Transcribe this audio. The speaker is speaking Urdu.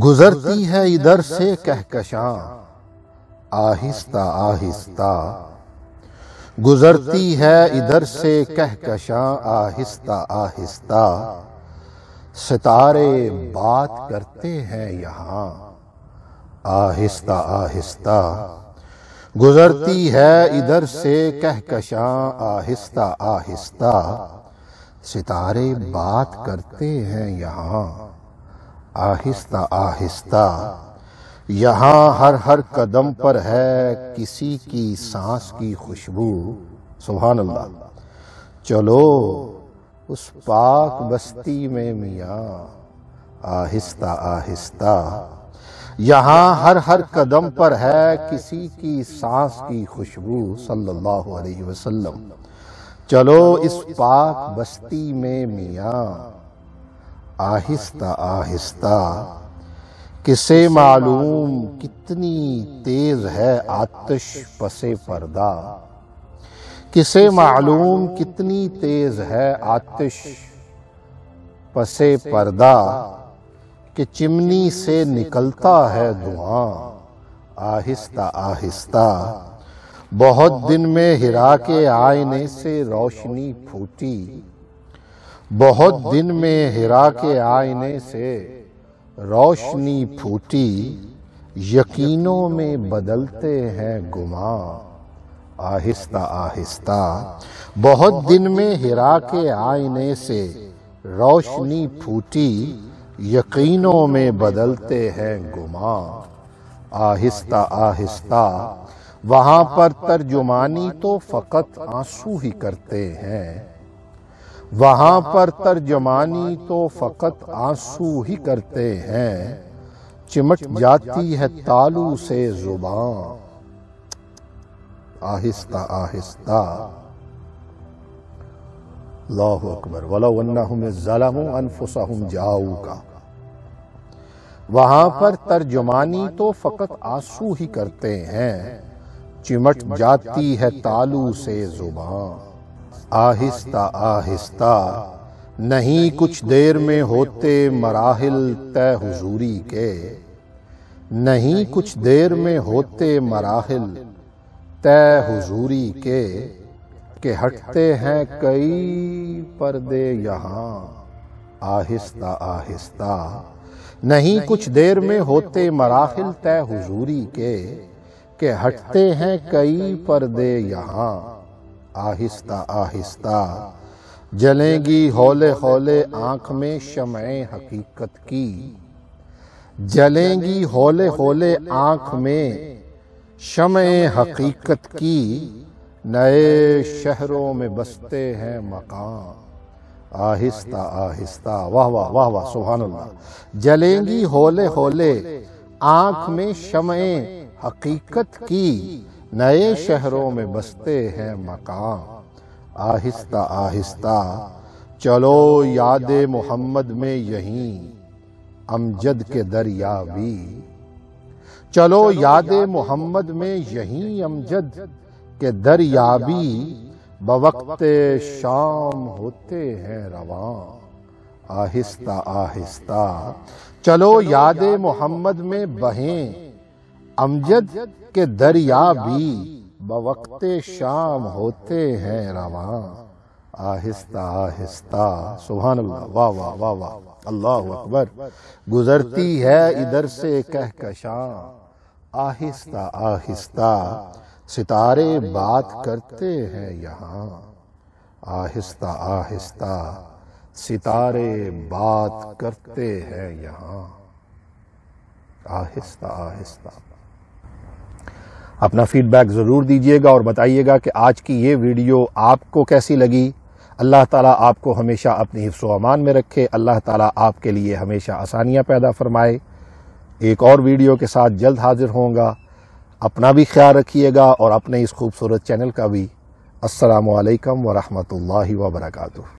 گزرتی ہے ادھر سے کہکشاں آہستہ آہستہ، گزرتی ہے ادھر سے کہکشاں آہستہ آہستہ، ستارے بات کرتے ہیں یہاں آہستہ آہستہ، گزرتی ہے ادھر سے کہکشاں آہستہ آہستہ، ستارے بات کرتے ہیں یہاں آہستہ آہستہ، یہاں ہر قدم پر ہے کسی کی سانس کی خوشبو، سبحان اللہ۔ چلو اس پاک بستی میں میاں آہستہ آہستہ، یہاں ہر قدم پر ہے کسی کی سانس کی خوشبو، صلی اللہ علیہ وسلم۔ چلو اس پاک بستی میں میاں آہستہ آہستہ، کسے معلوم کتنی تیز ہے آتش پس پردہ، کسے معلوم کتنی تیز ہے آتش پس پردہ، کہ چمنی سے نکلتا ہے دھواں آہستہ آہستہ، بہت دن میں ہرا کے آئینے سے روشنی پھوٹی، بہت دن میں ہرا کے آئینے سے روشنی پھوٹی، یقینوں میں بدلتے ہیں گماں آہستہ آہستہ، بہت دن میں ہرا کے آئینے سے روشنی پھوٹی، یقینوں میں بدلتے ہیں گماں آہستہ آہستہ، وہاں پر ترجمانی تو فقط آنسو ہی کرتے ہیں، وہاں پر ترجمانی تو فقط آنسو ہی کرتے ہیں، چمٹ جاتی ہے تالو سے زباں آہستہ آہستہ، اللہ اکبر۔ وَلَوْ أَنَّهُمْ إِذْ ظَلَمُوا أَنفُسَهُمْ جَاءُوكَ، وہاں پر ترجمانی تو فقط آنسو ہی کرتے ہیں، چمٹ جاتی ہے تالو سے زباں آہستہ آہستہ، نہیں کچھ دیر میں ہوتے مراحل طے حضوری کے، نہیں کچھ دیر میں ہوتے مراحل طے حضوری کے، کہ ہٹتے ہیں کئی پردے یہاں آہستہ آہستہ، نہیں کچھ دیر میں ہوتے مراحل طے حضوری کے، کہ ہٹتے ہیں کئی پردے یہاں آہستہ آہستہ، جلیں گی ہولے ہولے آنکھ میں شمعیں حقیقت کی، جلیں گی ہولے ہولے آنکھ میں شمعیں حقیقت کی، نئے شہروں میں بستے ہیں مقام آہستہ آہستہ، واہ واہ واہ واہ، سبحان اللہ۔ جلیں گی ہولے ہولے آنکھ میں شمعیں حقیقت کی، نئے شہروں میں بستے ہیں مقام آہستہ آہستہ، چلو یاد محمد میں یہیں امجد کے دریا بھی، چلو یاد محمد میں یہیں امجد کے دریا بھی، بوقت شام ہوتے ہیں رواں آہستہ آہستہ، چلو یاد محمد میں بہیں امجد کے دریا بھی، بوقت شام ہوتے ہیں رواں آہستہ آہستہ، سبحان اللہ، واہ واہ واہ واہ، اللہ اکبر۔ گزرتی ہے ادھر سے کہکشاں آہستہ آہستہ، ستارے بات کرتے ہیں یہاں آہستہ آہستہ، ستارے بات کرتے ہیں یہاں آہستہ آہستہ۔ اپنا فیڈ بیک ضرور دیجیے گا اور بتائیے گا کہ آج کی یہ ویڈیو آپ کو کیسی لگی۔ اللہ تعالیٰ آپ کو ہمیشہ اپنی حفظ و امان میں رکھے، اللہ تعالیٰ آپ کے لیے ہمیشہ آسانیاں پیدا فرمائے۔ ایک اور ویڈیو کے ساتھ جلد حاضر ہوں گا، اپنا بھی خیال رکھیے گا اور اپنے اس خوبصورت چینل کا بھی۔ السلام علیکم ورحمۃ اللہ وبرکاتہ۔